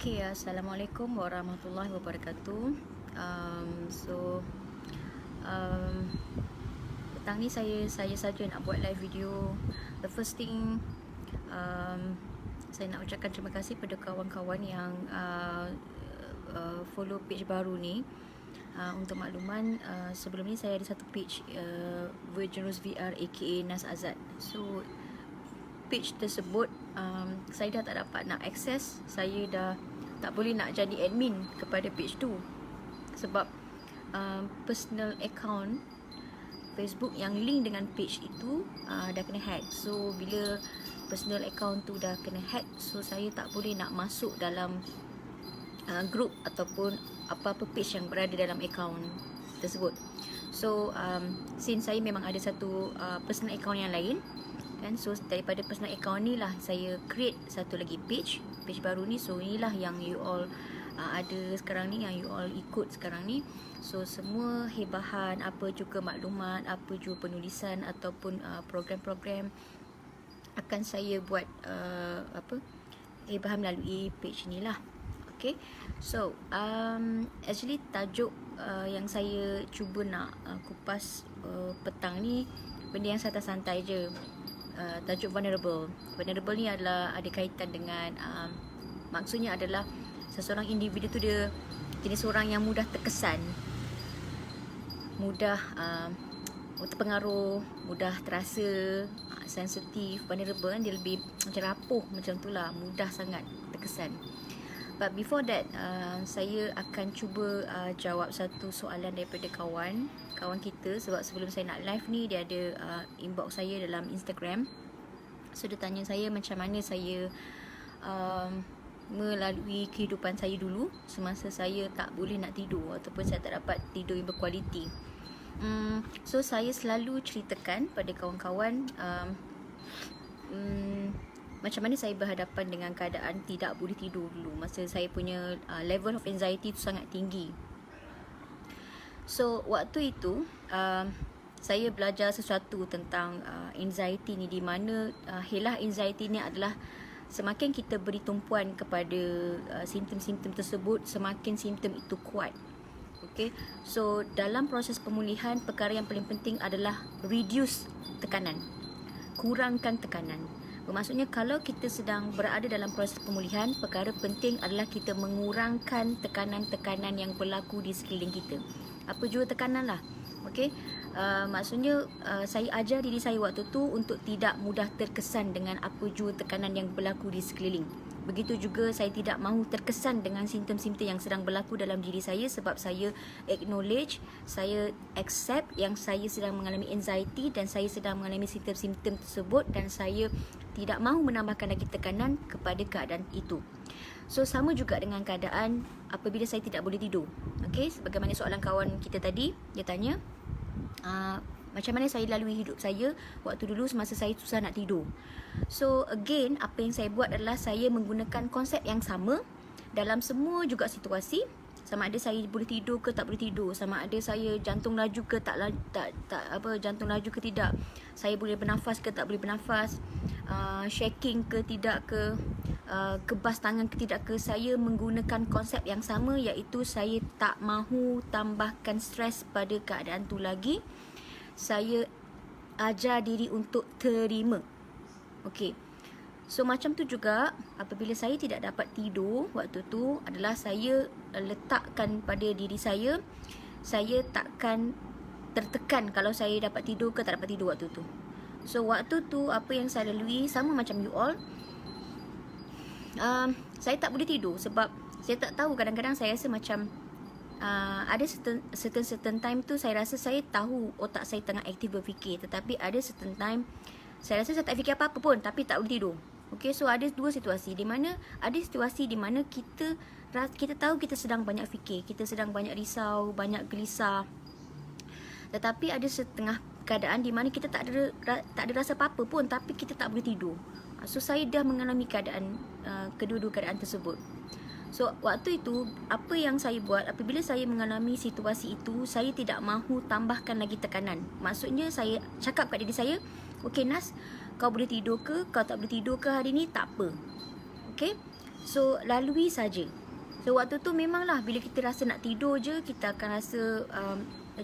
Okay, Assalamualaikum warahmatullahi wabarakatuh. um, so um, Petang ni saya saja nak buat live video. The first thing, saya nak ucapkan terima kasih pada kawan-kawan yang follow page baru ni. Untuk makluman, sebelum ni saya ada satu page, Virgin Rose VR aka Nas Azad. So page tersebut saya dah tak dapat nak akses. Saya dah tak boleh nak jadi admin kepada page tu sebab personal account Facebook yang link dengan page itu dah kena hack. So bila personal account tu dah kena hack, so saya tak boleh nak masuk dalam group ataupun apa-apa page yang berada dalam account tersebut. So since saya memang ada satu personal account yang lain kan, so daripada personal account ni lah saya create satu lagi page baru ni. So inilah yang you all ada sekarang ni, yang you all ikut sekarang ni. So semua hebahan, apa juga maklumat, apa juga penulisan ataupun program-program akan saya buat hebahan melalui page ni lah. Okay, so actually tajuk yang saya cuba nak kupas petang ni benda yang santai-santai je. Tajuk vulnerable. Vulnerable ni adalah ada kaitan dengan maksudnya adalah seseorang individu tu dia jenis orang yang mudah terkesan, mudah terpengaruh, mudah terasa sensitif. Vulnerable kan, dia lebih macam rapuh macam tu lah, mudah sangat terkesan. But before that, saya akan cuba jawab satu soalan daripada kawan kita. Sebab sebelum saya nak live ni, dia ada inbox saya dalam Instagram. So dia tanya saya macam mana saya melalui kehidupan saya dulu semasa saya tak boleh nak tidur ataupun saya tak dapat tidur yang berkualiti. So saya selalu ceritakan pada kawan-kawan macam mana saya berhadapan dengan keadaan tidak boleh tidur dulu masa saya punya level of anxiety tu sangat tinggi. So waktu itu saya belajar sesuatu tentang anxiety ni, di mana helah anxiety ni adalah semakin kita beri tumpuan kepada simptom-simptom tersebut, semakin simptom itu kuat. Okay, so dalam proses pemulihan, perkara yang paling penting adalah reduce tekanan, kurangkan tekanan. Bermaksudnya kalau kita sedang berada dalam proses pemulihan, perkara penting adalah kita mengurangkan tekanan-tekanan yang berlaku di sekeliling kita. Apa jua tekanan lah. Okay, maksudnya saya ajar diri saya waktu tu untuk tidak mudah terkesan dengan apa jua tekanan yang berlaku di sekeliling. Begitu juga saya tidak mahu terkesan dengan simptom-simptom yang sedang berlaku dalam diri saya, sebab saya acknowledge, saya accept yang saya sedang mengalami anxiety dan saya sedang mengalami simptom-simptom tersebut, dan saya tidak mahu menambahkan lagi tekanan kepada keadaan itu. So sama juga dengan keadaan apabila saya tidak boleh tidur. Okay, sebagaimana soalan kawan kita tadi, dia tanya macam mana saya lalui hidup saya waktu dulu semasa saya susah nak tidur. So again, apa yang saya buat adalah saya menggunakan konsep yang sama dalam semua juga situasi. Sama ada saya boleh tidur ke tak boleh tidur, sama ada saya jantung laju ke jantung laju ke tidak, saya boleh bernafas ke tak boleh bernafas, shaking ke tidak ke, kebas tangan ke tidak ke, saya menggunakan konsep yang sama, iaitu saya tak mahu tambahkan stres pada keadaan tu lagi. Saya ajar diri untuk terima. Okey. So macam tu juga apabila saya tidak dapat tidur waktu tu, adalah saya letakkan pada diri saya takkan tertekan kalau saya dapat tidur ke tak dapat tidur waktu tu. So waktu tu apa yang saya lalui sama macam you all. Saya tak boleh tidur sebab saya tak tahu, kadang-kadang saya rasa macam ada certain time tu saya rasa saya tahu otak saya tengah aktif berfikir, tetapi ada certain time saya rasa saya tak fikir apa-apa pun tapi tak boleh tidur. Okay, so ada dua situasi di mana kita tahu kita sedang banyak fikir, kita sedang banyak risau, banyak gelisah, tetapi ada setengah keadaan di mana kita tak ada rasa apa-apa pun tapi kita tak boleh tidur. So saya dah mengalami keadaan kedua-dua keadaan tersebut. So waktu itu apa yang saya buat apabila saya mengalami situasi itu, saya tidak mahu tambahkan lagi tekanan. Maksudnya saya cakap kat diri saya, okay Nas, kau boleh tidur ke, kau tak boleh tidur ke hari ni, tak apa. Okay, So lalui saja. So waktu tu memanglah bila kita rasa nak tidur je, kita akan rasa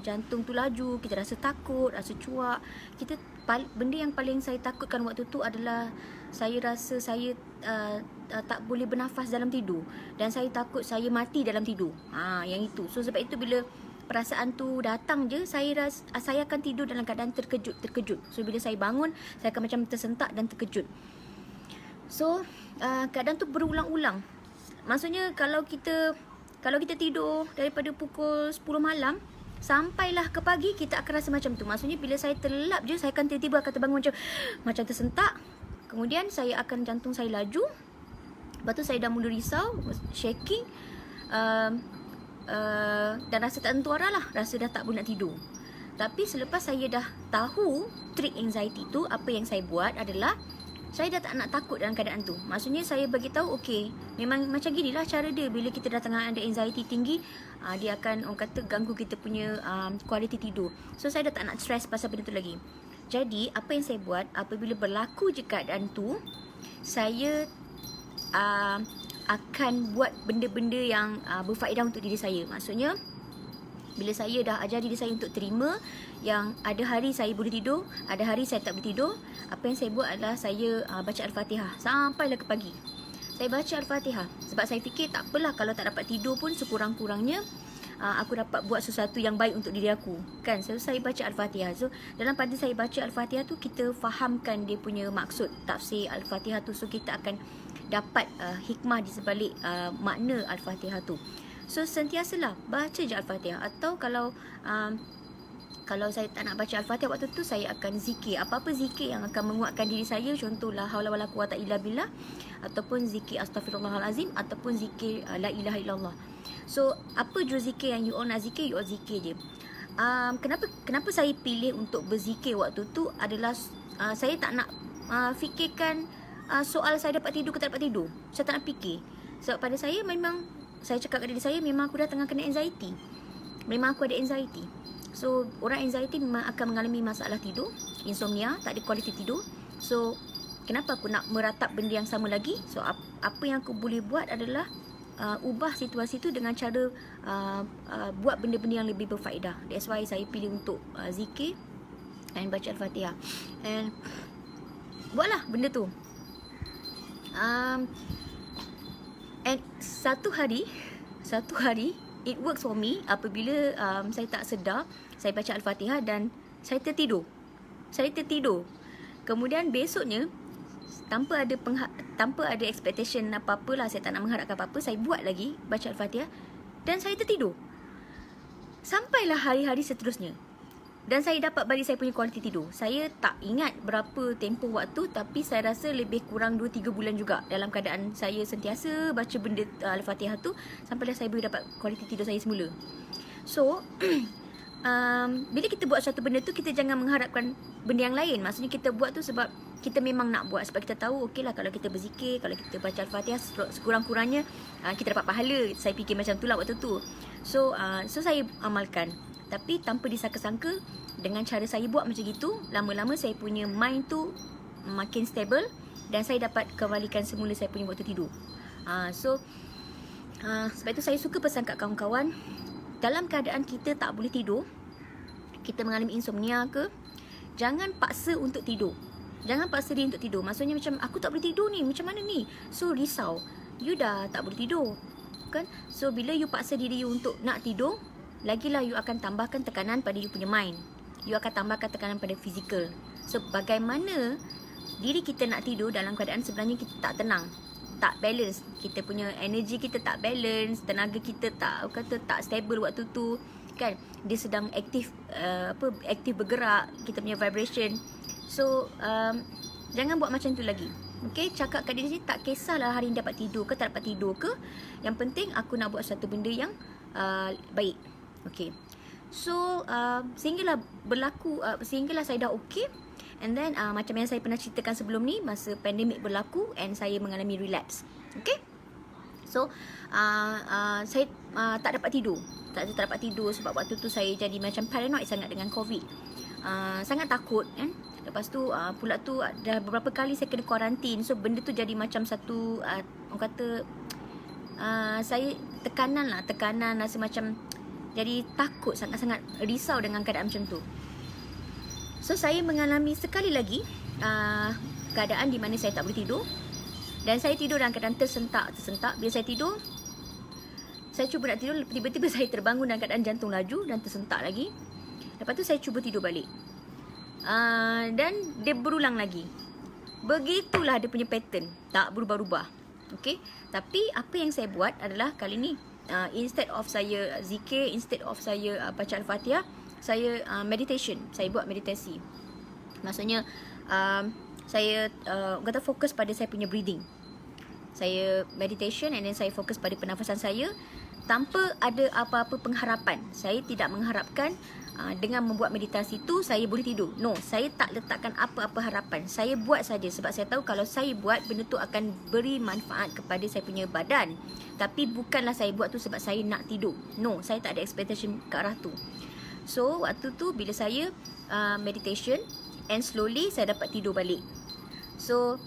jantung tu laju, kita rasa takut, rasa cuak. Benda yang paling saya takutkan waktu tu adalah saya rasa saya tak boleh bernafas dalam tidur, dan saya takut saya mati dalam tidur. Yang itu. So sebab itu bila perasaan tu datang je, saya akan tidur dalam keadaan terkejut. So bila saya bangun, saya akan macam tersentak dan terkejut. So keadaan tu berulang-ulang. Maksudnya kalau kita tidur daripada pukul 10 malam sampailah ke pagi, kita akan rasa macam tu. Maksudnya bila saya terlelap je, saya akan tiba-tiba akan terbangun macam tersentak. Kemudian jantung saya laju. Lepas tu saya dah mula risau, shaking, dan rasa tak tentu arah lah, rasa dah tak boleh nak tidur. Tapi selepas saya dah tahu trik anxiety tu, apa yang saya buat adalah saya dah tak nak takut dalam keadaan tu. Maksudnya saya bagi tahu, okey, memang macam ginilah cara dia. Bila kita dah tengah ada anxiety tinggi, dia akan, orang kata, ganggu kita punya kualiti tidur. So saya dah tak nak stress pasal benda tu lagi. Jadi apa yang saya buat, apabila berlaku je keadaan tu, saya akan buat benda-benda yang berfaedah untuk diri saya. Maksudnya bila saya dah ajar diri saya untuk terima yang ada hari saya boleh tidur, ada hari saya tak boleh tidur, apa yang saya buat adalah saya baca Al-Fatihah sampailah ke pagi. Saya baca Al-Fatihah sebab saya fikir tak apalah kalau tak dapat tidur pun, sekurang-kurangnya aku dapat buat sesuatu yang baik untuk diri aku, kan. So saya baca Al-Fatihah. So dalam pada saya baca Al-Fatihah tu, kita fahamkan dia punya maksud, tafsir Al-Fatihah tu. So kita akan dapat hikmah di sebalik makna Al-Fatihah tu. So sentiasalah baca je Al-Fatihah. Atau kalau saya tak nak baca Al-Fatihah waktu tu, saya akan zikir. Apa-apa zikir yang akan menguatkan diri saya. Contohlah haula wala quwata illa billah, ataupun zikir astaghfirullahalazim, ataupun zikir la ilaha illallah. So apa jua zikir yang you all nak zikir, you all zikir je. Kenapa saya pilih untuk berzikir waktu tu adalah saya tak nak fikirkan soal saya dapat tidur ke tak dapat tidur. Saya tak nak fikir. Sebab pada saya memang, saya cakap kat diri saya, memang aku dah tengah kena anxiety. Memang aku ada anxiety. So orang anxiety memang akan mengalami masalah tidur, insomnia, tak ada kualiti tidur. So kenapa aku nak meratap benda yang sama lagi? So apa yang aku boleh buat adalah ubah situasi tu dengan cara buat benda-benda yang lebih berfaedah. That's why saya pilih untuk zikir dan baca Al-Fatihah. And buatlah benda tu. And satu hari it works for me. Apabila saya tak sedar, saya baca Al-Fatihah dan saya tertidur. Kemudian besoknya, tanpa ada expectation apa-apalah, saya tak nak mengharapkan apa-apa, saya buat lagi baca Al-Fatihah dan saya tertidur. Sampailah hari-hari seterusnya. Dan saya dapat balik saya punya kualiti tidur. Saya tak ingat berapa tempoh waktu, tapi saya rasa lebih kurang 2-3 bulan juga dalam keadaan saya sentiasa baca benda Al-Fatihah tu, sampailah saya boleh dapat kualiti tidur saya semula. So bila kita buat satu benda tu, kita jangan mengharapkan benda yang lain. Maksudnya kita buat tu sebab kita memang nak buat. Sebab kita tahu, okey lah, kalau kita berzikir, kalau kita baca Al-Fatihah, sekurang-kurangnya kita dapat pahala. Saya fikir macam tu lah waktu tu. So saya amalkan. Tapi tanpa disangka-sangka, dengan cara saya buat macam gitu, lama-lama saya punya mind tu makin stable dan saya dapat kembalikan semula saya punya waktu tidur. Sebab itu saya suka pesan kat kawan-kawan, dalam keadaan kita tak boleh tidur, kita mengalami insomnia ke, jangan paksa untuk tidur. Jangan paksa diri untuk tidur. Maksudnya macam, aku tak boleh tidur ni, macam mana ni? So risau, you dah tak boleh tidur, kan? So bila you paksa diri you untuk nak tidur, lagilah you akan tambahkan tekanan pada you punya mind. You akan tambahkan tekanan pada fizikal. So bagaimana diri kita nak tidur dalam keadaan sebenarnya kita tak tenang, tak balance. Kita punya energy kita tak balance, tenaga kita tak stable waktu tu, kan? Dia sedang aktif bergerak, kita punya vibration. So jangan buat macam tu lagi. Okay, cakap kat diri sendiri, tak kisahlah hari ni dapat tidur ke tak dapat tidur ke, yang penting aku nak buat satu benda yang baik. Okay, so sehinggalah saya dah okay. And then macam yang saya pernah ceritakan sebelum ni, masa pandemik berlaku and saya mengalami relapse. Okay, so saya tak dapat tidur. Tak dapat tidur sebab waktu tu saya jadi macam paranoid sangat dengan COVID. Sangat takut, kan? Lepas tu pula tu dah beberapa kali saya kena kuarantin. So benda tu jadi macam satu orang kata saya tekanan rasa macam jadi takut, sangat-sangat risau dengan keadaan macam tu. So saya mengalami sekali lagi keadaan di mana saya tak boleh tidur. Dan saya tidur dalam keadaan tersentak. Bila saya tidur, saya cuba nak tidur, tiba-tiba saya terbangun dalam keadaan jantung laju dan tersentak lagi. Lepas tu saya cuba tidur balik. Dan dia berulang lagi. Begitulah dia punya pattern, tak berubah-ubah. Okay? Tapi apa yang saya buat adalah kali ni, instead of saya zikir, instead of saya baca Al-Fatihah, saya meditation. Saya buat meditasi. Maksudnya saya kata fokus pada saya punya breathing. Saya meditation and then saya fokus pada pernafasan saya tanpa ada apa-apa pengharapan. Saya tidak mengharapkan dengan membuat meditasi tu saya boleh tidur. No, saya tak letakkan apa-apa harapan. Saya buat saja sebab saya tahu kalau saya buat, benda tu akan beri manfaat kepada saya punya badan. Tapi bukanlah saya buat tu sebab saya nak tidur. No, saya tak ada expectation ke arah tu. So, waktu tu bila saya meditation and slowly saya dapat tidur balik. So,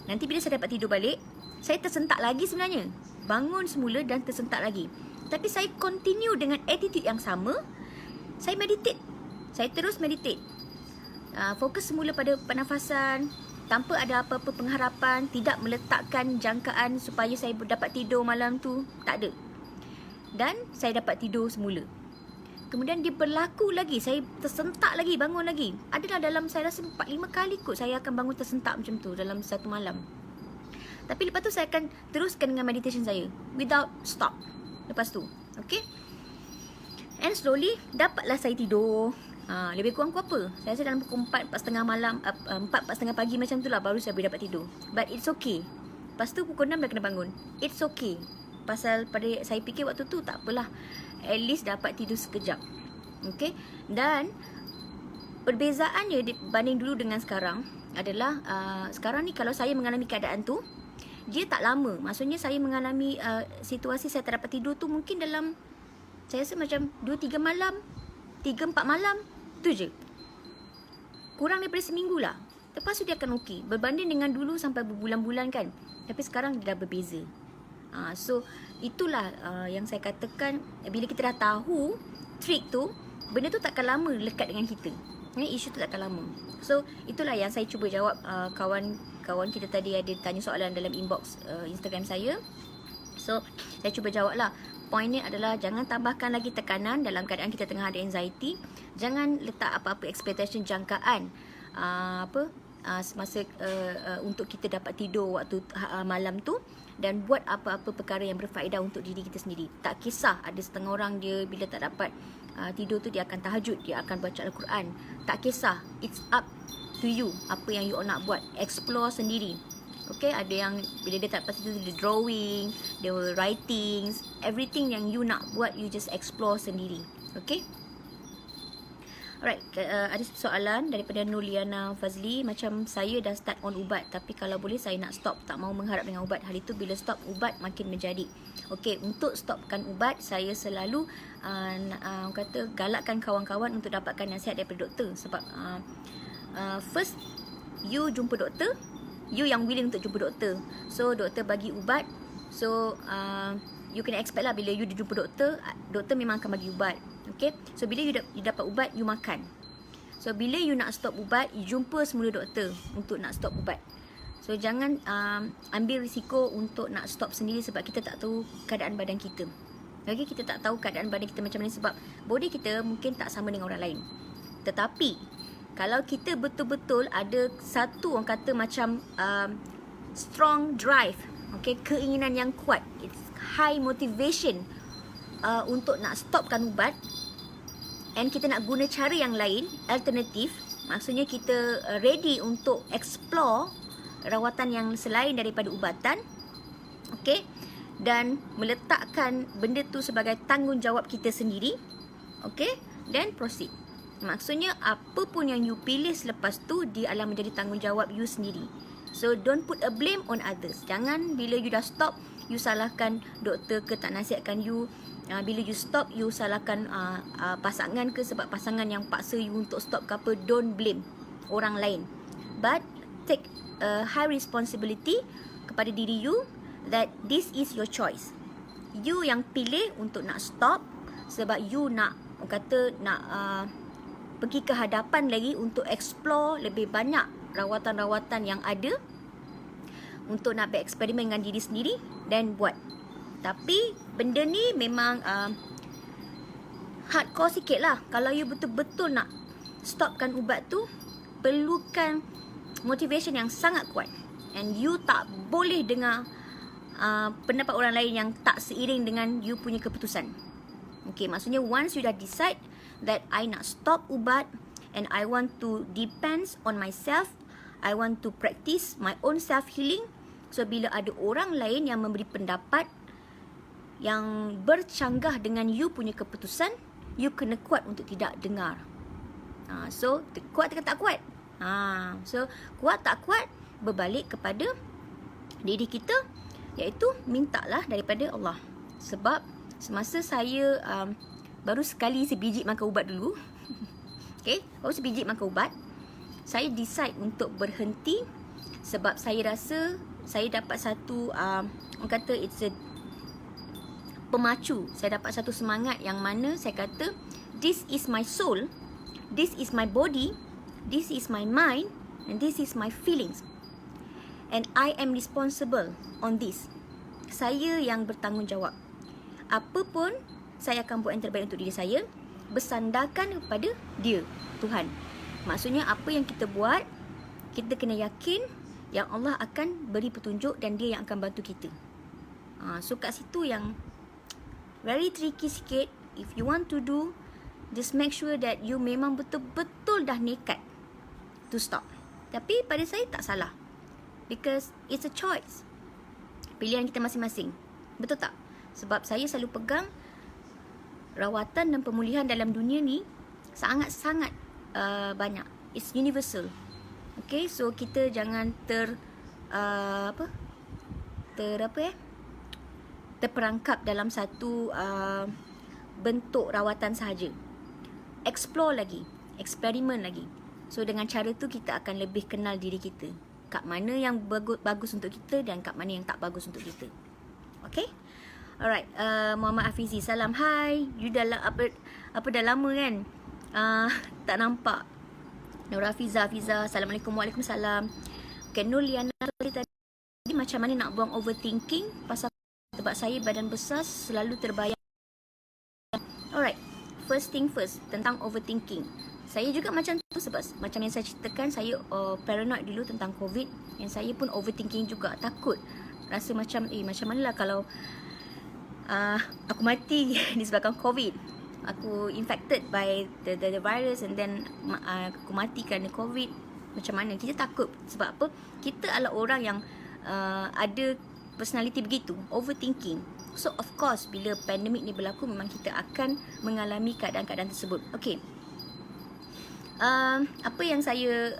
nanti bila saya dapat tidur balik, saya tersentak lagi sebenarnya. Bangun semula dan tersentak lagi. Tapi saya continue dengan attitude yang sama. Saya meditate. Saya terus meditate. Fokus semula pada pernafasan, tanpa ada apa-apa pengharapan, tidak meletakkan jangkaan supaya saya dapat tidur malam tu. Tak ada. Dan saya dapat tidur semula. Kemudian dia berlaku lagi. Saya tersentak lagi, bangun lagi. Adalah dalam saya rasa 4-5 kali kot saya akan bangun tersentak macam tu dalam satu malam. Tapi lepas tu saya akan teruskan dengan meditation saya without stop. Lepas tu, okay. And slowly dapatlah saya tidur. Lebih kurang pukul apa? Saya rasa dalam pukul 4-4:30 malam, 4-4:30 pagi macam tu lah baru saya boleh dapat tidur. But it's okay. Lepas tu pukul 6 dah kena bangun. It's okay. Pasal pada saya fikir waktu tu tak apalah, at least dapat tidur sekejap. Okay. Dan perbezaannya dibanding dulu dengan sekarang adalah sekarang ni kalau saya mengalami keadaan tu, dia tak lama. Maksudnya saya mengalami situasi saya tak dapat tidur tu mungkin dalam, saya rasa macam 2-3 malam, 3-4 malam, tu je. Kurang daripada seminggu lah. Lepas tu dia akan okey. Berbanding dengan dulu sampai berbulan-bulan kan. Tapi sekarang dia dah berbeza. So itulah yang saya katakan, bila kita dah tahu trik tu, benda tu takkan lama lekat dengan kita. Isu tu takkan lama. So itulah yang saya cuba jawab kawan kita tadi ada tanya soalan dalam inbox Instagram saya. So saya cuba jawab lah. Point ni adalah jangan tambahkan lagi tekanan dalam keadaan kita tengah ada anxiety. Jangan letak apa-apa expectation jangkaan semasa untuk kita dapat tidur waktu malam tu. Dan buat apa-apa perkara yang berfaedah untuk diri kita sendiri. Tak kisah ada setengah orang dia bila tak dapat tidur tu dia akan tahajud, dia akan baca Al-Quran. Tak kisah, it's up to you apa yang you all nak buat. Explore sendiri. Okay, ada yang bila dia tak dapat tidur, dia drawing, dia writing, everything yang you nak buat, you just explore sendiri. Okay. Alright, ada soalan daripada Nuliana Fazli. Macam saya dah start on ubat, tapi kalau boleh saya nak stop, tak mau mengharap dengan ubat. Hari tu bila stop ubat makin menjadi. Okey, untuk stopkan ubat, saya selalu kata galakkan kawan-kawan untuk dapatkan nasihat daripada doktor. Sebab first, you jumpa doktor, you yang willing untuk jumpa doktor. So doktor bagi ubat. So you kena expect lah bila you jumpa doktor, doktor memang akan bagi ubat. Okay, so bila you dapat ubat, you makan. So bila you nak stop ubat, you jumpa semula doktor untuk nak stop ubat. So jangan ambil risiko untuk nak stop sendiri sebab kita tak tahu keadaan badan kita. Okay, kita tak tahu keadaan badan kita macam mana sebab body kita mungkin tak sama dengan orang lain. Tetapi kalau kita betul-betul ada satu orang kata macam strong drive, okay, keinginan yang kuat, it's high motivation untuk nak stopkan ubat, and kita nak guna cara yang lain, alternatif, maksudnya kita ready untuk explore rawatan yang selain daripada ubatan, okay, dan meletakkan benda tu sebagai tanggungjawab kita sendiri, okay, then proceed. Maksudnya apa pun yang you pilih selepas tu, dia adalah menjadi tanggungjawab you sendiri. So don't put a blame on others. Jangan bila you dah stop, you salahkan doktor ke tak nasihatkan you. Bila you stop, you salahkan pasangan ke sebab pasangan yang paksa you untuk stop ke apa. Don't blame. orang lain. But take a high responsibility kepada diri you that this is your choice. You yang pilih untuk nak stop sebab you nak, orang kata nak pergi ke hadapan lagi untuk explore lebih banyak rawatan-rawatan yang ada, untuk nak bereksperimen dengan diri sendiri dan buat. Tapi benda ni memang hardcore sikit lah. Kalau you betul-betul nak stopkan ubat tu, perlukan motivation yang sangat kuat. And you tak boleh dengar pendapat orang lain yang tak seiring dengan you punya keputusan. Okay, maksudnya once you dah decide that I nak stop ubat and I want to depends on myself, I want to practice my own self-healing. So, bila ada orang lain yang memberi pendapat yang bercanggah dengan you punya keputusan, you kena kuat untuk tidak dengar. So, kuat ke tak kuat? So, kuat tak kuat berbalik kepada diri kita, iaitu mintalah daripada Allah. Sebab semasa saya baru sekali sebiji makan ubat dulu, okay, baru sebiji makan ubat, saya decide untuk berhenti sebab saya rasa saya dapat satu orang kata it's a pemacu. Saya dapat satu semangat yang mana saya kata this is my soul, this is my body, this is my mind, and this is my feelings, and I am responsible on this. Saya yang bertanggungjawab. Apa pun saya akan buat yang terbaik untuk diri saya, bersandarkan kepada Dia, Tuhan. Maksudnya apa yang kita buat, kita kena yakin yang Allah akan beri petunjuk dan Dia yang akan bantu kita. So kat situ yang very tricky sikit. If you want to do, just make sure that you memang betul-betul dah nekat to stop. Tapi pada saya tak salah, because it's a choice. Pilihan kita masing-masing. Betul tak? Sebab saya selalu pegang rawatan dan pemulihan dalam dunia ni sangat-sangat banyak. It's universal. Okay, so kita jangan terperangkap dalam satu bentuk rawatan sahaja. Explore lagi, eksperimen lagi. So dengan cara tu kita akan lebih kenal diri kita. Kat mana yang bagus untuk kita dan kat mana yang tak bagus untuk kita. Okay? Alright, Muhammad Hafizi, salam, hai. You dah dah lama kan tak nampak. Nur Hafiza, Assalamualaikum. Waalaikumsalam. Okay, Nur Liana tadi macam mana nak buang overthinking pasal sebab saya badan besar selalu terbayang. Alright, first thing first, tentang overthinking. Saya juga macam tu sebab macam yang saya ceritakan, saya paranoid dulu tentang COVID, yang saya pun overthinking juga, takut. Rasa macam macam manalah kalau aku mati disebabkan COVID. Aku infected by the virus and then aku mati kerana COVID. Macam mana? Kita takut. Sebab apa? Kita adalah orang yang ada personality begitu, overthinking. So of course bila pandemik ni berlaku, memang kita akan mengalami keadaan-keadaan tersebut. Okay, apa yang saya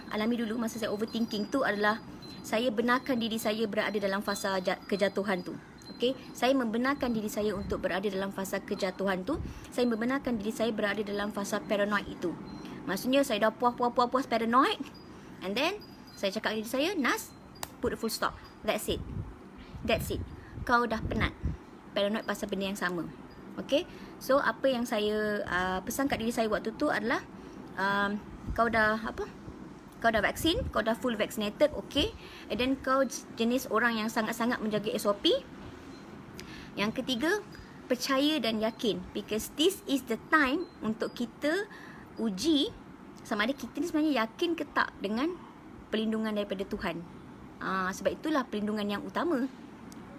alami dulu masa saya overthinking tu adalah saya benarkan diri saya berada dalam fasa kejatuhan tu. Okay, saya membenarkan diri saya untuk berada dalam fasa kejatuhan tu. Saya membenarkan diri saya berada dalam fasa paranoid itu. Maksudnya saya dah puas paranoid, and then saya cakap diri saya, Nas, put a full stop. That's it. Kau dah penat paranoid pasal benda yang sama. Okay, so apa yang saya pesan kat diri saya waktu tu adalah kau dah vaksin, kau dah full vaccinated, okay, and then kau jenis orang yang sangat-sangat menjaga SOP. Yang ketiga, percaya dan yakin, because this is the time untuk kita uji sama ada kita ni sebenarnya yakin ke tak dengan perlindungan daripada Tuhan. Sebab itulah perlindungan yang utama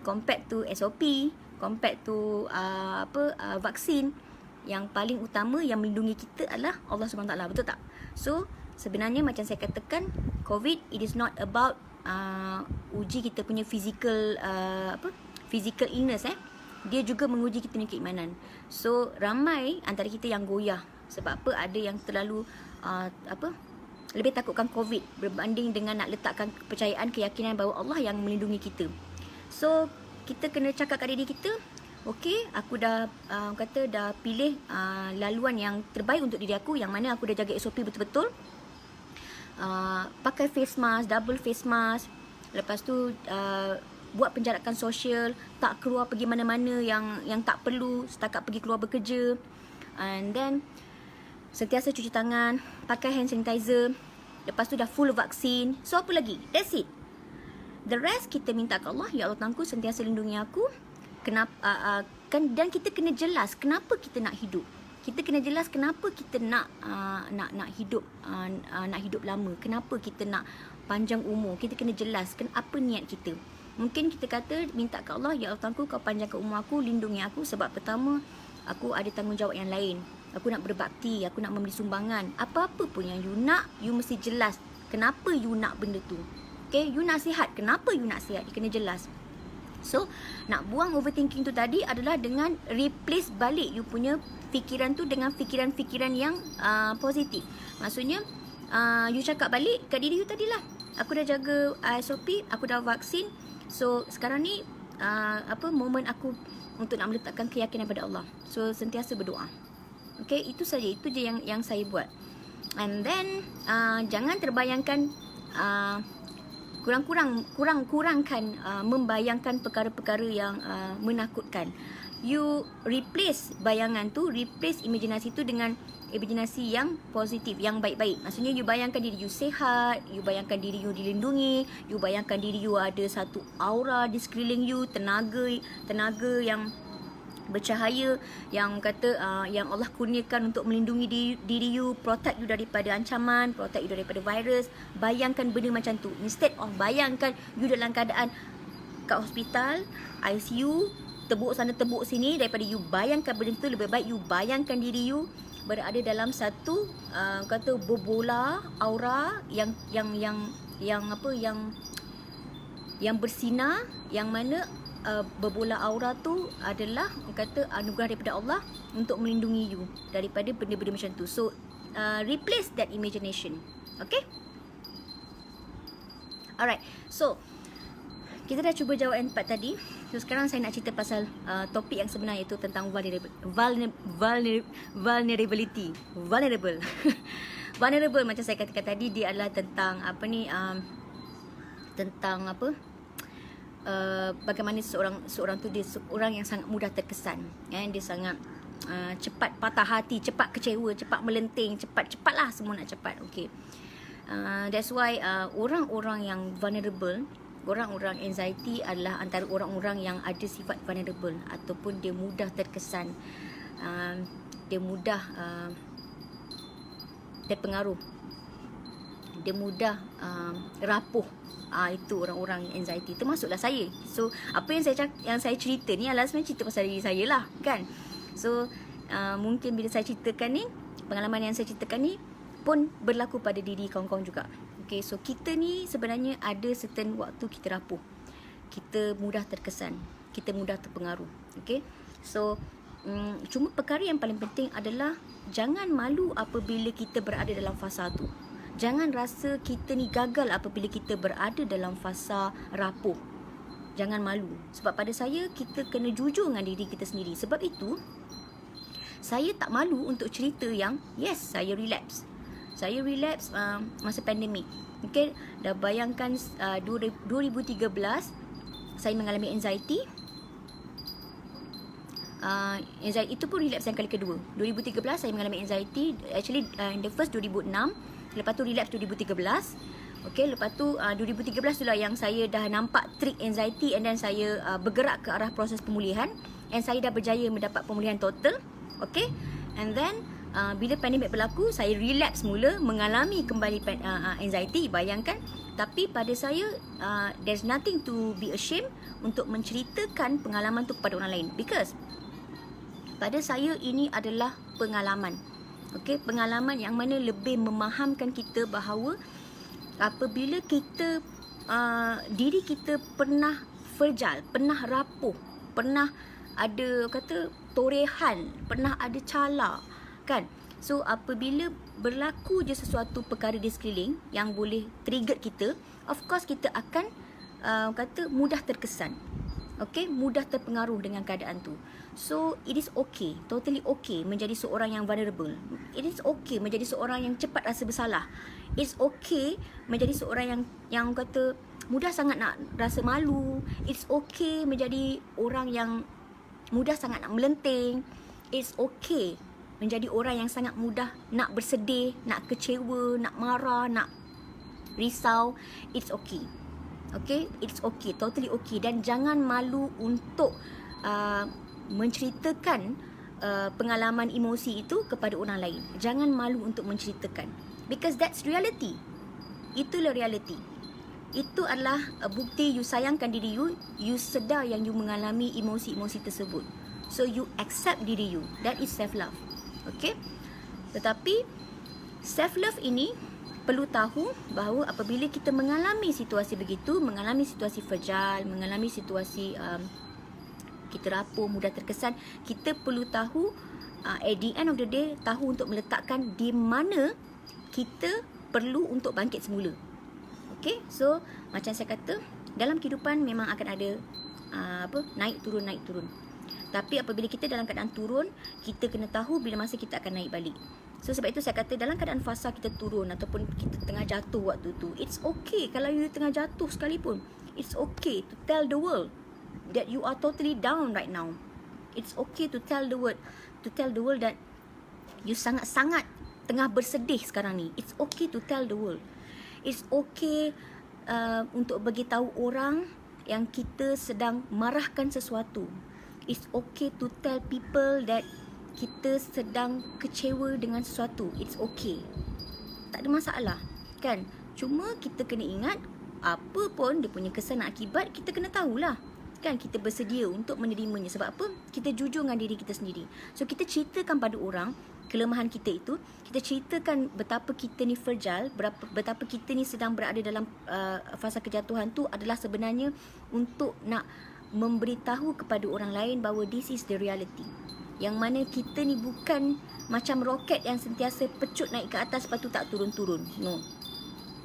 compared to SOP, compared to vaksin. Yang paling utama yang melindungi kita adalah Allah SWT, betul tak? So sebenarnya macam saya katakan, COVID, it is not about uji kita punya physical illness. Dia juga menguji kita punya keimanan. So ramai antara kita yang goyah. Sebab apa? Ada yang terlalu lebih takutkan COVID berbanding dengan nak letakkan kepercayaan, keyakinan bahawa Allah yang melindungi kita. So kita kena cakap kat diri kita, okay, aku dah dah pilih laluan yang terbaik untuk diri aku, yang mana aku dah jaga SOP betul-betul. pakai face mask, double face mask. Lepas tu buat penjarakan sosial, tak keluar pergi mana-mana yang tak perlu, setakat pergi keluar bekerja. And then sentiasa cuci tangan, pakai hand sanitizer. Lepas tu dah full vaksin. So apa lagi? That's it. The rest kita minta ke Allah, ya Allah Tuhanku sentiasa lindungi aku. Kenapa dan kita kena jelas kenapa kita nak hidup. Kita kena jelas kenapa kita nak hidup nak hidup lama. Kenapa kita nak panjang umur. Kita kena jelaskan apa niat kita. Mungkin kita kata minta ke Allah, ya Allah Tuhanku kau panjangkan umur aku, lindungi aku sebab pertama aku ada tanggungjawab yang lain. Aku nak berbakti, aku nak memberi sumbangan. Apa-apa pun yang you nak, you mesti jelas kenapa you nak benda tu. Okay, you nak sihat, kenapa you nak sihat? You kena jelas. So, nak buang overthinking tu tadi adalah dengan replace balik you punya fikiran tu dengan fikiran-fikiran yang positif. Maksudnya, you cakap balik kat diri you tadilah. Aku dah jaga SOP, aku dah vaksin. So, sekarang ni, momen aku untuk nak meletakkan keyakinan pada Allah. So, sentiasa berdoa. Okay, itu saja. Itu je yang saya buat. And then, jangan terbayangkan, kurangkan membayangkan perkara-perkara yang menakutkan. You replace bayangan tu, replace imajinasi tu dengan imajinasi yang positif, yang baik-baik. Maksudnya you bayangkan diri you sihat, you bayangkan diri you dilindungi, you bayangkan diri you ada satu aura di sekeliling you, tenaga yang bercahaya, yang kata yang Allah kurniakan untuk melindungi diri you, protect you daripada ancaman, protect you daripada virus. Bayangkan benda macam tu. Instead of bayangkan you dalam keadaan kat hospital, ICU, tebuk sana tebuk sini, daripada you bayangkan benda tu, lebih baik you bayangkan diri you berada dalam satu kata bobola aura yang bersinar, yang mana berbola aura tu adalah kata anugerah daripada Allah untuk melindungi you daripada benda-benda macam tu. So replace that imagination. Okay? Alright. So kita dah cuba jawab yang 4 tadi. So sekarang saya nak cerita pasal topik yang sebenar, iaitu tentang vulnerability. Vulnerable. Vulnerable macam saya katakan tadi, dia adalah tentang bagaimana seorang tu dia seorang yang sangat mudah terkesan, dia sangat cepat patah hati, cepat kecewa, cepat melenting, cepatlah semua nak cepat. Okay, that's why orang-orang yang vulnerable, orang-orang anxiety adalah antara orang-orang yang ada sifat vulnerable ataupun dia mudah terkesan, dia mudah terpengaruh, dia mudah rapuh. Itu orang-orang anxiety, termasuklah saya. So apa yang saya cerita ni adalah sebenarnya cerita pasal diri saya lah, kan. So mungkin bila saya ceritakan ni, pengalaman yang saya ceritakan ni pun berlaku pada diri kawan-kawan juga. Okay, so kita ni sebenarnya ada certain waktu kita rapuh, kita mudah terkesan, kita mudah terpengaruh. Okay, so cuma perkara yang paling penting adalah jangan malu apabila kita berada dalam fasa tu. Jangan rasa kita ni gagal apabila kita berada dalam fasa rapuh. Jangan malu. Sebab pada saya, kita kena jujur dengan diri kita sendiri. Sebab itu, saya tak malu untuk cerita yang, yes, saya relapse. Saya relapse masa pandemik. Okay, dah bayangkan 2013, saya mengalami anxiety. Anxiety itu pun relapse yang kali kedua. 2013 saya mengalami anxiety. Actually, in the first 2006. Lepas tu relapse 2013. Okay, lepas tu 2013 tu lah yang saya dah nampak trik anxiety, and then saya bergerak ke arah proses pemulihan, and saya dah berjaya mendapat pemulihan total. Okay, and then bila pandemik berlaku, saya relapse mula, mengalami kembali anxiety. Bayangkan. Tapi pada saya, there's nothing to be ashamed untuk menceritakan pengalaman tu kepada orang lain, because pada saya ini adalah pengalaman. Okay, pengalaman yang mana lebih memahamkan kita bahawa apabila kita diri kita pernah fragile, pernah rapuh, pernah ada kata torehan, pernah ada cala, kan. So apabila berlaku je sesuatu perkara di sekeliling yang boleh trigger kita, of course kita akan kata mudah terkesan. Okay, mudah terpengaruh dengan keadaan tu. So it is okay, totally okay menjadi seorang yang vulnerable. It is okay menjadi seorang yang cepat rasa bersalah. It's okay menjadi seorang yang kata mudah sangat nak rasa malu. It's okay menjadi orang yang mudah sangat nak melenting. It's okay menjadi orang yang sangat mudah nak bersedih, nak kecewa, nak marah, nak risau. It's okay. Okay, it's okay, totally okay. Dan jangan malu untuk menceritakan pengalaman emosi itu kepada orang lain. Jangan malu untuk menceritakan, because that's reality. Itulah reality. Itu adalah bukti you sayangkan diri you. You sedar yang you mengalami emosi-emosi tersebut. So you accept diri you. That is self-love. Okay. Tetapi self-love ini perlu tahu bahawa apabila kita mengalami situasi begitu, mengalami situasi fragile, mengalami situasi kita rapuh, mudah terkesan, kita perlu tahu at the end of the day, tahu untuk meletakkan di mana kita perlu untuk bangkit semula. Okay, so macam saya kata, dalam kehidupan memang akan ada naik turun. Tapi apabila kita dalam keadaan turun, kita kena tahu bila masa kita akan naik balik. So sebab itu saya kata, dalam keadaan fasa kita turun ataupun kita tengah jatuh waktu tu, it's okay kalau you tengah jatuh sekalipun. It's okay to tell the world that you are totally down right now. It's okay to tell the world that you sangat-sangat tengah bersedih sekarang ni. It's okay to tell the world. It's okay untuk bagi tahu orang yang kita sedang marahkan sesuatu. It's okay to tell people that kita sedang kecewa dengan sesuatu. It's okay. Tak ada masalah, kan? Cuma kita kena ingat, apa pun dia punya kesan dan akibat, kita kena tahulah. Kan, kita bersedia untuk menerimanya. Sebab apa? Kita jujur dengan diri kita sendiri. So kita ceritakan pada orang kelemahan kita itu. Kita ceritakan betapa kita ni fragile, betapa kita ni sedang berada dalam fasa kejatuhan tu adalah sebenarnya untuk nak memberitahu kepada orang lain bahawa this is the reality. Yang mana kita ni bukan macam roket yang sentiasa pecut naik ke atas lepas tu tak turun-turun. No.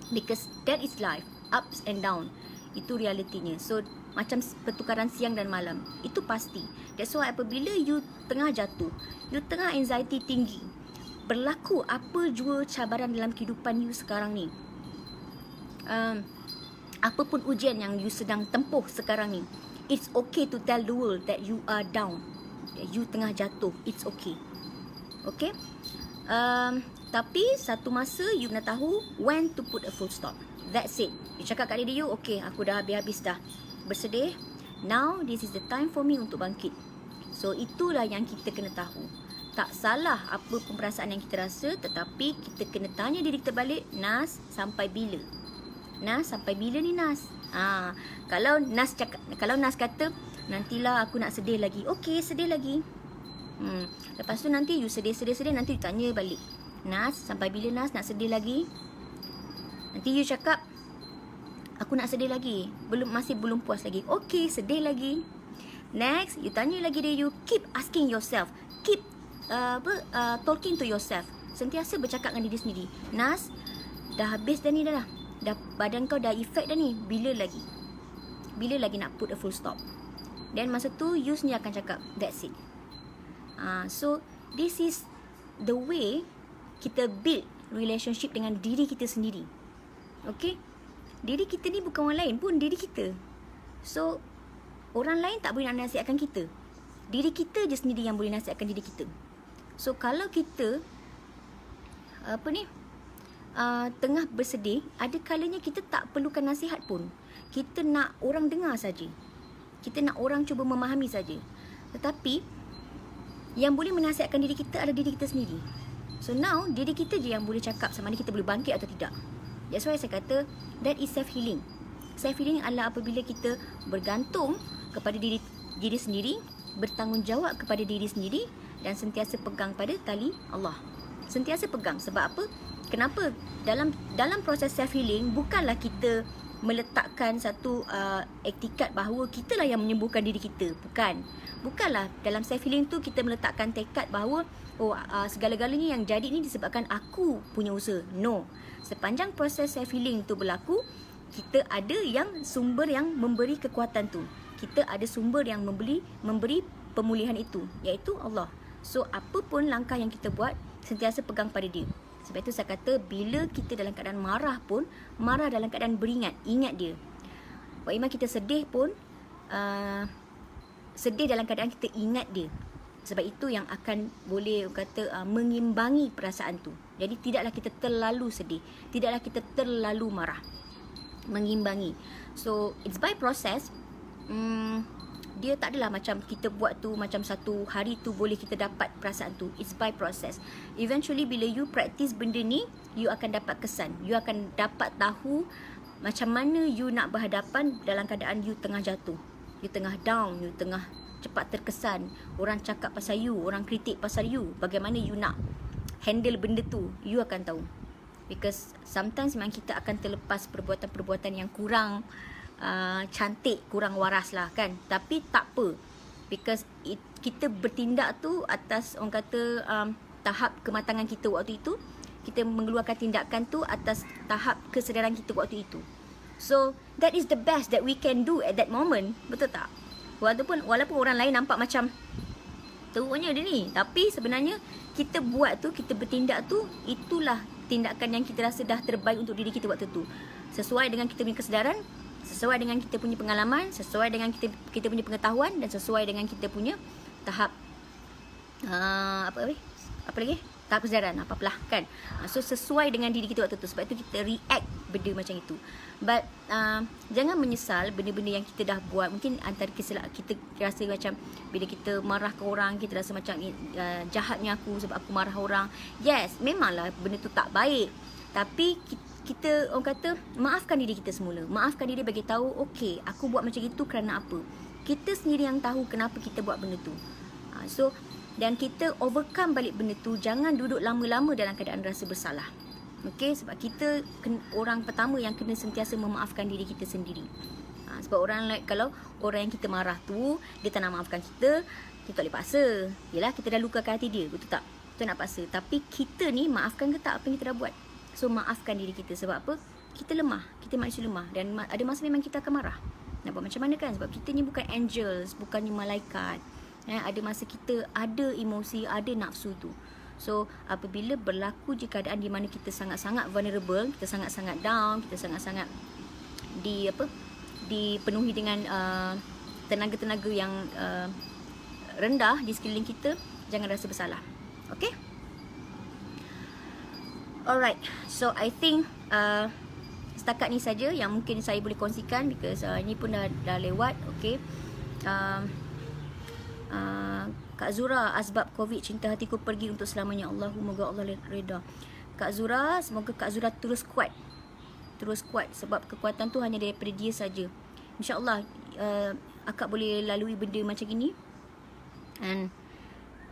Because that is life. Ups and down. Itu realitinya. So macam pertukaran siang dan malam. Itu pasti. That's why apabila you tengah jatuh, you tengah anxiety tinggi, berlaku apa jua cabaran dalam kehidupan you sekarang ni, apapun ujian yang you sedang tempuh sekarang ni, it's okay to tell the world that you are down, that you tengah jatuh. It's okay. Okay. Tapi satu masa you kena tahu when to put a full stop. That's it. You cakap kat diri you, okay, aku dah habis-habis dah bersedih. Now this is the time for me untuk bangkit. So itulah yang kita kena tahu. Tak salah apa pun perasaan yang kita rasa, tetapi kita kena tanya diri kita balik, Nas, sampai bila? Nas, sampai bila ni Nas? Kalau Nas kata, nantilah aku nak sedih lagi. Okay, sedih lagi. Lepas tu nanti you sedih, nanti you tanya balik, Nas, sampai bila Nas nak sedih lagi? Nanti you cakap, aku nak sedih lagi. Masih belum puas lagi. Okay, sedih lagi. Next, you tanya lagi dia, you keep asking yourself. Keep talking to yourself. Sentiasa bercakap dengan diri sendiri. Nas, dah habis dah ni dah. Badan kau dah effect dah ni. Bila lagi? Bila lagi nak put a full stop? Dan masa tu, you sendiri akan cakap, that's it. So, this is the way kita build relationship dengan diri kita sendiri. Okay? Diri kita ni bukan orang lain pun, diri kita. So, orang lain tak boleh nak nasihatkan kita. Diri kita je sendiri yang boleh nasihatkan diri kita. So, kalau kita tengah bersedih, ada kalanya kita tak perlukan nasihat pun. Kita nak orang dengar saja. Kita nak orang cuba memahami saja. Tetapi yang boleh menasihatkan diri kita adalah diri kita sendiri. So now, diri kita je yang boleh cakap sama ada kita boleh bangkit atau tidak. That's why saya kata, that is self-healing. Self-healing adalah apabila kita bergantung kepada diri sendiri, bertanggungjawab kepada diri sendiri dan sentiasa pegang pada tali Allah. Sentiasa pegang. Sebab apa? Kenapa? Dalam proses self-healing, bukanlah kita meletakkan satu iktikad bahawa kitalah yang menyembuhkan diri kita. Bukanlah. Dalam self-healing tu kita meletakkan tekad bahawa segala-galanya yang jadi ni disebabkan aku punya usaha. No. Sepanjang proses self-healing tu berlaku, kita ada yang sumber yang memberi kekuatan tu. Kita ada sumber yang memberi pemulihan itu, iaitu Allah. So, apa pun langkah yang kita buat, sentiasa pegang pada dia. Sebab itu saya kata bila kita dalam keadaan marah pun, marah dalam keadaan beringat, ingat dia. Wak Iman kita sedih pun, sedih dalam keadaan kita ingat dia. Sebab itu yang akan boleh kata mengimbangi perasaan tu. Jadi tidaklah kita terlalu sedih, tidaklah kita terlalu marah. Mengimbangi. So it's by process. Dia tak adalah macam kita buat tu macam satu hari tu boleh kita dapat perasaan tu. It's by process. Eventually bila you practice benda ni, you akan dapat kesan. You akan dapat tahu macam mana you nak berhadapan dalam keadaan you tengah jatuh, you tengah down, you tengah cepat terkesan, orang cakap pasal you, orang kritik pasal you. Bagaimana you nak handle benda tu, you akan tahu. Because sometimes memang kita akan terlepas perbuatan-perbuatan yang kurang cantik, kurang waras lah kan. Tapi tak apa, because kita bertindak tu atas orang kata tahap kematangan kita waktu itu. Kita mengeluarkan tindakan tu atas tahap kesedaran kita waktu itu. So that is the best that we can do at that moment. Betul tak? Walaupun orang lain nampak macam teruknya dia ni, tapi sebenarnya kita buat tu, kita bertindak tu, itulah tindakan yang kita rasa dah terbaik untuk diri kita waktu tu. Sesuai dengan kita punya kesedaran, sesuai dengan kita punya pengalaman, sesuai dengan kita punya pengetahuan, dan sesuai dengan kita punya tahap apa lagi? Tahap kesedaran, apa-apalah kan. So sesuai dengan diri kita waktu tu. Sebab itu kita react benda macam itu. But jangan menyesal benda-benda yang kita dah buat. Mungkin antara kita rasa macam bila kita marah ke orang, kita rasa macam jahatnya aku sebab aku marah orang. Yes, memanglah benda tu tak baik. Tapi kita orang kata maafkan diri kita semula. Maafkan diri, bagi tahu okey, aku buat macam itu kerana apa. Kita sendiri yang tahu kenapa kita buat benda tu. Dan kita overcome balik benda tu. Jangan duduk lama-lama dalam keadaan rasa bersalah. Okey, sebab kita orang pertama yang kena sentiasa memaafkan diri kita sendiri. Sebab kalau orang yang kita marah tu dia tak nak maafkan kita tak boleh paksa. Yelah, kita dah lukakan hati dia, betul tak? Kita nak paksa. Tapi kita ni maafkan ke tak apa yang kita dah buat? So maafkan diri kita. Sebab apa? Kita lemah. Kita manusia lemah. Dan ada masa memang kita akan marah. Nak buat macam mana kan? Sebab kita ni bukan angels, bukannya malaikat. Ada masa kita ada emosi, ada nafsu tu. So apabila berlaku je keadaan di mana kita sangat-sangat vulnerable, kita sangat-sangat down, kita sangat-sangat dipenuhi dengan tenaga-tenaga yang rendah di sekeliling kita, jangan rasa bersalah. Okay? Alright, so I think setakat ni saja yang mungkin saya boleh kongsikan, because ini pun dah lewat. Okay. Kak Zura, asbab COVID, cinta hatiku pergi untuk selamanya. Allahumma moga Allah reda. Kak Zura, semoga Kak Zura terus kuat. Terus kuat, sebab kekuatan tu hanya daripada dia saja. InsyaAllah akak boleh lalui benda macam gini. And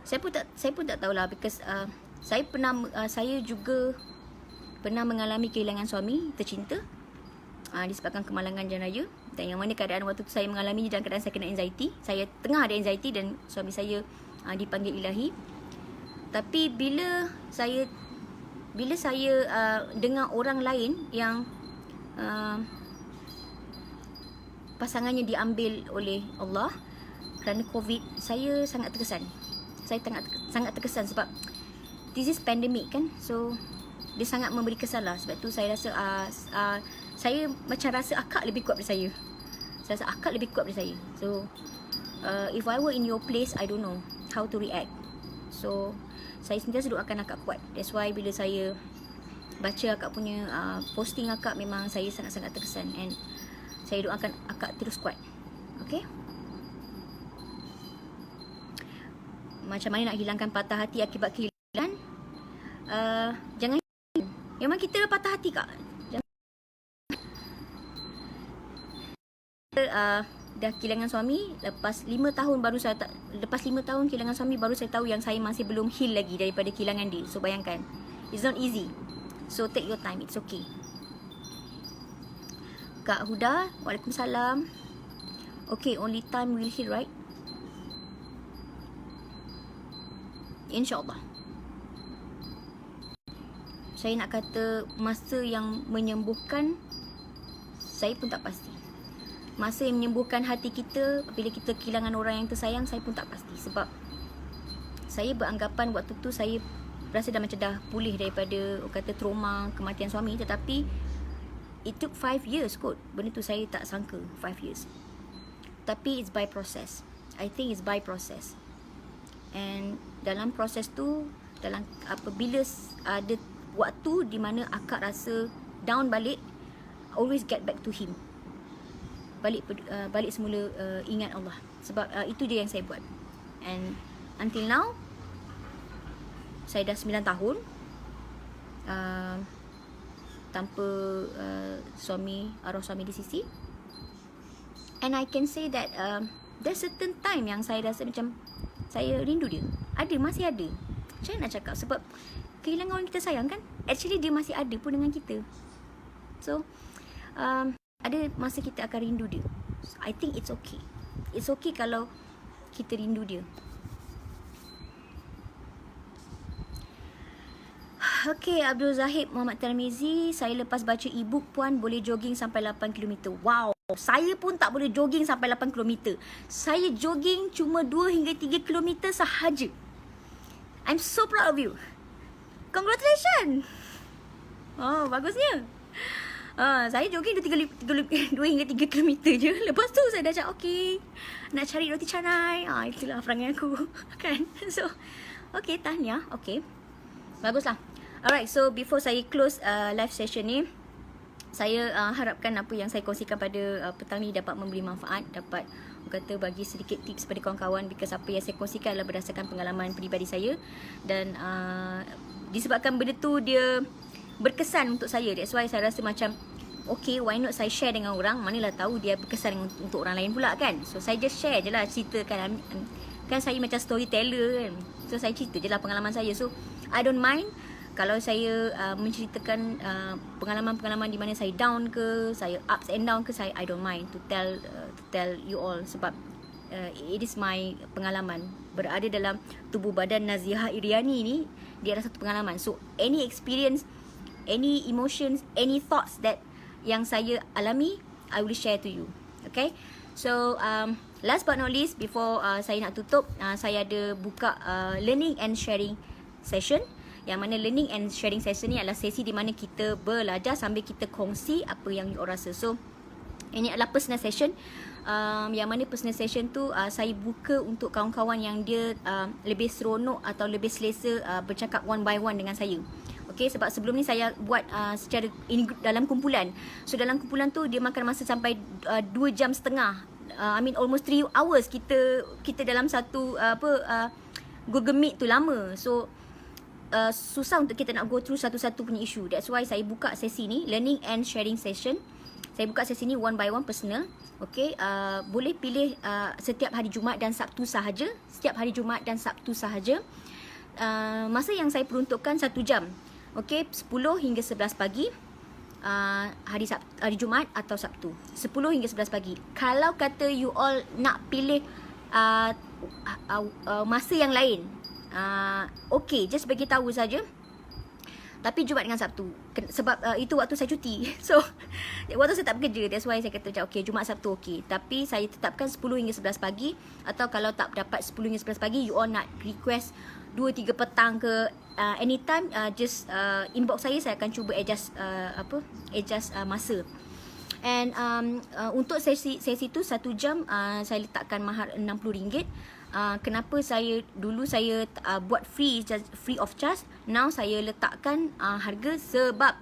saya pun tak tahulah, because saya juga pernah mengalami kehilangan suami tercinta disebabkan kemalangan jalan raya. Dan yang mana keadaan waktu tu saya mengalaminya dalam keadaan saya kena anxiety. Saya tengah ada anxiety dan suami saya dipanggil ilahi. Tapi bila saya dengar orang lain yang pasangannya diambil oleh Allah kerana COVID, saya sangat terkesan. Saya sangat terkesan sebab this is pandemic kan. So dia sangat memberi kesan lah. Sebab tu saya rasa saya macam rasa akak lebih kuat daripada saya. Saya rasa akak lebih kuat daripada saya. So if I were in your place, I don't know how to react. So saya sentiasa doakan akak kuat. That's why bila saya baca akak punya posting akak, memang saya sangat-sangat terkesan. And saya doakan akak terus kuat. Okay. Macam mana nak hilangkan patah hati akibat kehilangan? Jangan. Memang kita patah hati kak. Dah kehilangan suami lepas 5 tahun kehilangan suami, baru saya tahu yang saya masih belum heal lagi daripada kehilangan dia. So bayangkan, it's not easy. So take your time, it's okay. Kak Huda, Waalaikumsalam. Okay, only time will heal, right? InsyaAllah. Saya nak kata masa yang menyembuhkan, saya pun tak pasti. Masa yang menyembuhkan hati kita bila kita kehilangan orang yang tersayang, saya pun tak pasti. Sebab saya beranggapan waktu tu saya rasa dah macam dah pulih daripada kata trauma kematian suami. Tetapi it took 5 years kot. Benda tu saya tak sangka 5 years. Tapi it's by process. I think it's by process. And dalam proses tu, dalam apabila ada waktu di mana akak rasa down balik, always get back to him. Balik semula ingat Allah. Sebab itu je yang saya buat. And until now, saya dah 9 tahun tanpa arwah suami di sisi. And I can say that there's certain time yang saya rasa macam saya rindu dia. Masih ada. Macam mana nak cakap? Sebab kehilangan orang kita sayang kan, actually dia masih ada pun dengan kita. So ada masa kita akan rindu dia. So, I think it's okay. It's okay kalau kita rindu dia. Okay, Abdul Zahid Muhammad Tarmizi, saya lepas baca e-book Puan boleh jogging sampai 8 km. Wow, saya pun tak boleh jogging sampai 8 km. Saya jogging cuma 2 hingga 3 km sahaja. I'm so proud of you. Congratulations. Oh, bagusnya. Saya jogging 2 hingga 3 km je. Lepas tu saya dah cakap okay, nak cari roti canai. Itulah perangai aku. Kan? So, okay, tahniah. Okay, baguslah. Alright, so before saya close live session ni, saya harapkan apa yang saya kongsikan pada petang ni dapat memberi manfaat, dapat kata bagi sedikit tips pada kawan-kawan, because apa yang saya kongsikan adalah berdasarkan pengalaman peribadi saya. Dan disebabkan benda tu dia berkesan untuk saya, that's why saya rasa macam okay, why not saya share dengan orang, manalah tahu dia berkesan untuk orang lain pula kan. So saya just share je lah, ceritakan. Kan saya macam storyteller kan, so saya cerita je lah pengalaman saya. So I don't mind kalau saya menceritakan pengalaman-pengalaman di mana saya down ke, saya ups and down ke, I don't mind to tell you all. Sebab it is my pengalaman. Berada dalam tubuh badan Nazihah Iriani ni, dia adalah satu pengalaman. So any experience, any emotions, any thoughts that yang saya alami, I will share to you. Okay, so last but not least, before saya nak tutup, saya ada buka learning and sharing session. Yang mana learning and sharing session ni adalah sesi di mana kita belajar sambil kita kongsi apa yang you all rasa. So ini adalah personal session. Yang mana personal session tu saya buka untuk kawan-kawan yang dia lebih seronok atau lebih selesa bercakap one by one dengan saya. Okay, sebab sebelum ni saya buat secara dalam kumpulan. So dalam kumpulan tu dia makan masa sampai 2 jam setengah. I mean almost 3 hours kita dalam satu Google Meet tu lama. So susah untuk kita nak go through satu-satu punya isu. That's why saya buka sesi ni, learning and sharing session. Saya buka sesi ni one by one personal. Okay, boleh pilih setiap hari Jumaat dan Sabtu sahaja. Setiap hari Jumaat dan Sabtu sahaja. Masa yang saya peruntukkan 1 jam. Okay, 10 hingga 11 pagi. Hari Jumaat atau Sabtu, 10 hingga 11 pagi. Kalau kata you all nak pilih masa yang lain, okay, just bagi tahu saja. Tapi Jumaat dengan Sabtu, sebab itu waktu saya cuti. So waktu saya tak bekerja, that's why saya kata macam okay, Jumaat Sabtu okay. Tapi saya tetapkan 10 hingga 11 pagi. Atau kalau tak dapat 10 hingga 11 pagi, you all nak request 2-3 petang ke, anytime, just inbox saya akan cuba adjust masa. And untuk sesi tu 1 jam, saya letakkan mahar RM60. Kenapa saya buat free of charge, now saya letakkan harga sebab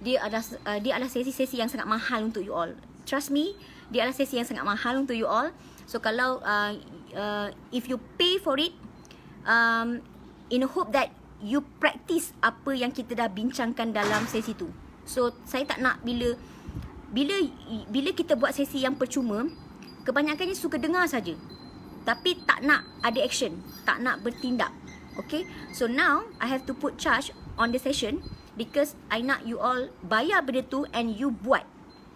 dia adalah sesi-sesi yang sangat mahal untuk you all. Trust me, dia adalah sesi yang sangat mahal untuk you all. So kalau if you pay for it, in a hope that you practice apa yang kita dah bincangkan dalam sesi tu. So saya tak nak bila kita buat sesi yang percuma, kebanyakannya suka dengar saja, tapi tak nak ada action, tak nak bertindak. Okay, so now I have to put charge on the session because I nak you all bayar benda tu and you buat.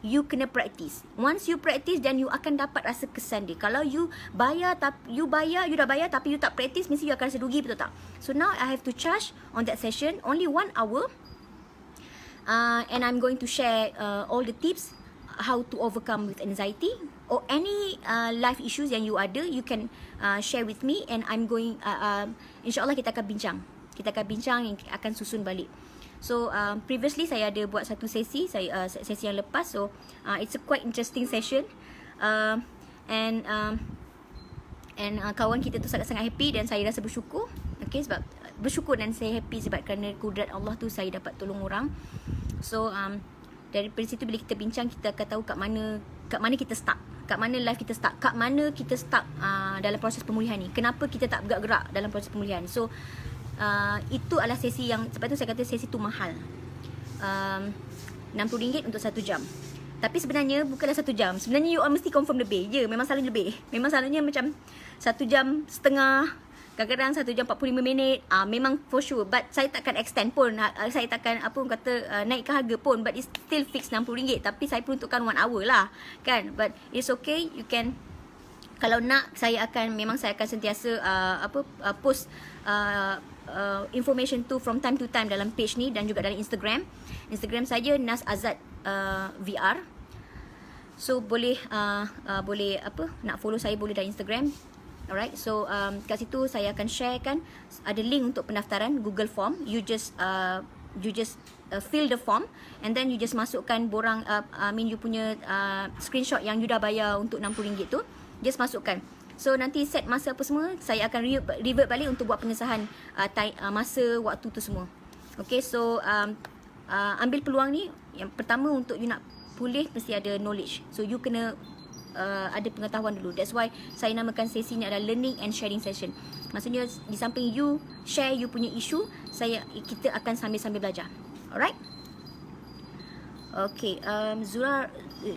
You kena practice. Once you practice, then you akan dapat rasa kesan dia. Kalau you dah bayar tapi you tak practice, mesti you akan rasa rugi, betul tak? So now I have to charge on that session only 1 hour. And I'm going to share all the tips how to overcome with anxiety or any life issues yang you ada. You can share with me and I'm going InsyaAllah kita akan bincang. kita akan bincang yang akan susun balik. So previously saya ada buat satu sesi, sesi yang lepas. So it's a quite interesting session. And kawan kita tu sangat-sangat happy dan saya rasa bersyukur. Okay, sebab bersyukur dan saya happy sebab kerana kudrat Allah tu saya dapat tolong orang. So dari situ bila kita bincang, kita akan tahu kat mana kita stuck, kat mana life kita stuck, kat mana kita stuck dalam proses pemulihan ni. Kenapa kita tak bergerak-gerak dalam proses pemulihan. So itu adalah sesi yang, sebab tu saya kata sesi tu mahal. RM60 untuk 1 jam. Tapi sebenarnya bukanlah 1 jam. Sebenarnya you all mesti confirm lebih. Ya, memang selalunya lebih. Memang selalunya macam 1 jam setengah, kadang-kadang 1 jam 45 minit. Memang for sure. But saya takkan extend pun. Saya takkan naikkan harga pun. But it's still fixed RM60. Tapi saya peruntukkan 1 hour lah. Kan? But it's okay. You can, kalau nak, saya akan sentiasa post information tu from time to time dalam page ni dan juga dalam Instagram saya Nas Azad VR. So boleh nak follow saya boleh dalam Instagram. Alright, so kat situ saya akan sharekan ada link untuk pendaftaran Google Form. You just fill the form and then you just masukkan you punya screenshot yang you dah bayar untuk RM60 tu, just masukkan. So nanti set masa apa semua, saya akan revert balik untuk buat pengesahan masa waktu tu semua. Okay, so ambil peluang ni. Yang pertama, untuk you nak pulih mesti ada knowledge. So you kena ada pengetahuan dulu. That's why saya namakan sesi ni adalah learning and sharing session. Maksudnya di samping you share you punya isu, kita akan sambil-sambil belajar. Alright? Okay, Zura,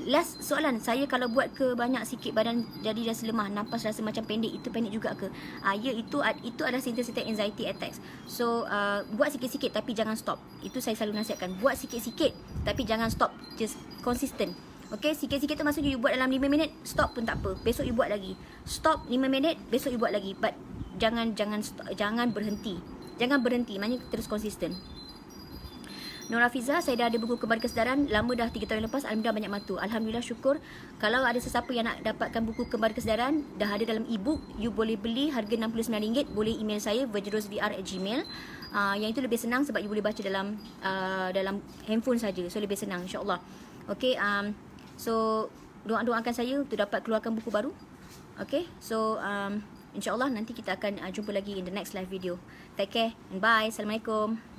last soalan. Saya kalau buat ke banyak sikit badan jadi rasa lemah, nafas rasa macam pendek, itu pendek juga ke? Ya, itu adalah symptom anxiety attacks. So buat sikit-sikit tapi jangan stop. Itu saya selalu nasihatkan. Buat sikit-sikit tapi jangan stop. Just consistent. Okay, sikit-sikit tu maksudnya you buat dalam 5 minit, stop pun tak apa. Besok you buat lagi. Stop 5 minit, besok you buat lagi. But jangan berhenti. Jangan berhenti, maknanya terus konsisten. Nur Hafiza, saya dah ada buku Kembali Kesedaran. Lama dah, 3 tahun lepas. Alhamdulillah banyak matu. Alhamdulillah, syukur. Kalau ada sesiapa yang nak dapatkan buku Kembali Kesedaran, dah ada dalam e-book, you boleh beli harga RM69. Boleh email saya, virginrosevr@gmail. Yang itu lebih senang sebab you boleh baca dalam handphone saja. So lebih senang, insyaAllah. Okay, so doakan saya untuk dapat keluarkan buku baru. Okay, so insyaAllah nanti kita akan jumpa lagi in the next live video. Take care and bye. Assalamualaikum.